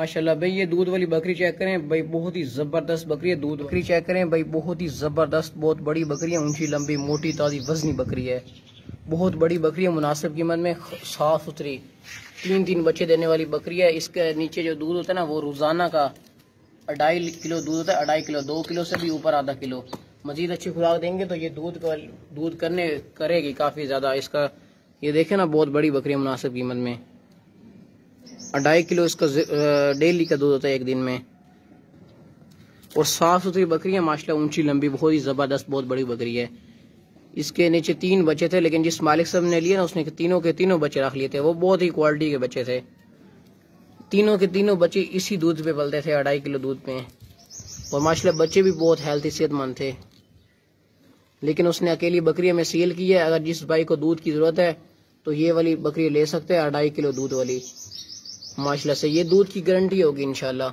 माशाल्लाह भाई ये दूध वाली बकरी चेक करें भाई, बहुत ही जबरदस्त बकरी है। दूध बकरी चेक करें भाई, बहुत ही जबरदस्त, बहुत बड़ी बकरी है, ऊंची लंबी मोटी ताजी वजनी बकरी है, बहुत बड़ी बकरी है, मुनासिब कीमत में, साफ सुथरी, 3 बच्चे देने वाली बकरी है। इसके नीचे जो दूध होता है ना वो रोजाना का 2.5 किलो दूध होता है, 2.5 किलो, 2 किलो से भी ऊपर आधा किलो। मजीद अच्छी खुराक देंगे तो ये दूध करेगी काफी ज्यादा। इसका ये देखे ना, बहुत बड़ी बकरी है मुनासिब कीमत में, 2.5 किलो इसका डेली का दूध होता है एक दिन में, और साफ सुथरी बकरी है माशाल्लाह, ऊंची लंबी, बहुत ही जबरदस्त, बहुत बड़ी बकरी है। इसके नीचे 3 बच्चे थे, लेकिन जिस मालिक साहब ने लिए ना उसने तीनों के तीनों बच्चे रख लिए थे, वो बहुत ही क्वालिटी के बच्चे थे, तीनों के तीनों बच्चे इसी दूध पे पलते थे, 2.5 किलो दूध पे, और माशाल्लाह बच्चे भी बहुत हेल्थी सेहतमंद थे। लेकिन उसने अकेली बकरी में सेल की है। अगर जिस भाई को दूध की जरूरत है तो ये वाली बकरी ले सकते हैं, 2.5 किलो दूध वाली, माशाल्लाह से ये दूध की गारंटी होगी इंशाल्लाह।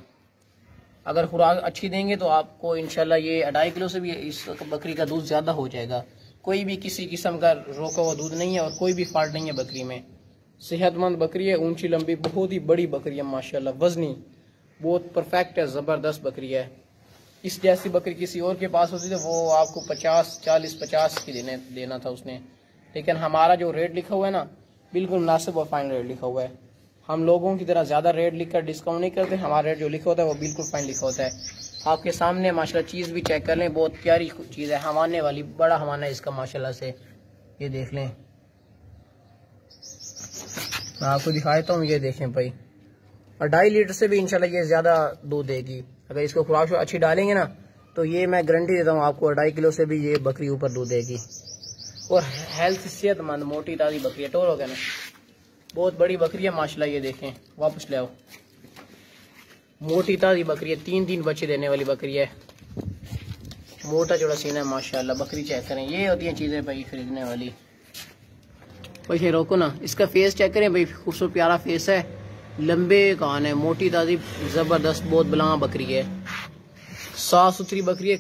अगर खुराक अच्छी देंगे तो आपको इंशाल्लाह ये 2.5 किलो से भी इस बकरी का दूध ज्यादा हो जाएगा। कोई भी किसी किस्म का रोका हुआ दूध नहीं है और कोई भी फॉल्ट नहीं है बकरी में, सेहतमंद बकरी है, ऊंची लंबी, बहुत ही बड़ी बकरी है माशाल्लाह, वजनी बहुत परफेक्ट है, जबरदस्त बकरी है। इस जैसी बकरी किसी और के पास होती तो वो आपको 50 की देना था उसने, लेकिन हमारा जो रेट लिखा हुआ है ना बिल्कुल मुनासिब और फाइन रेट लिखा हुआ है। हम लोगों की तरह ज्यादा रेट लिखकर डिस्काउंट नहीं करते, हमारा रेट जो लिखा होता है वो बिल्कुल फाइन लिखा होता है। आपके सामने माशाल्लाह चीज भी चेक कर लें, बहुत प्यारी चीज है, हमाने वाली, बड़ा हमाना है इसका माशाल्लाह से, ये देख लें, मैं आपको दिखा देता हूँ, ये देखें भाई, और 2.5 लीटर से भी इंशाल्लाह ये ज्यादा दूध देगी। अगर इसको खुराक अच्छी डालेंगे ना तो ये मैं गारंटी देता हूँ आपको, 2.5 किलो से भी ये बकरी ऊपर दूध देगी, और हेल्थ सेहतमंद मोटी ताजी बकरी है। टोर हो गया ना, बहुत बड़ी बकरी है माशाल्लाह, ये देखें, वापस ले आओ, मोटी ताजी बकरी है, 3 बच्चे देने वाली बकरी है, मोटा चौड़ा सीना है माशाल्लाह। बकरी चेक करें, ये होती हैं चीजें भाई खरीदने वाली। भाई रोको ना, इसका फेस चेक करें भाई, खूबसूरत प्यारा फेस है, लंबे कान है, मोटी ताजी जबरदस्त, बहुत बला बकरी है, साफ सुथरी बकरी है।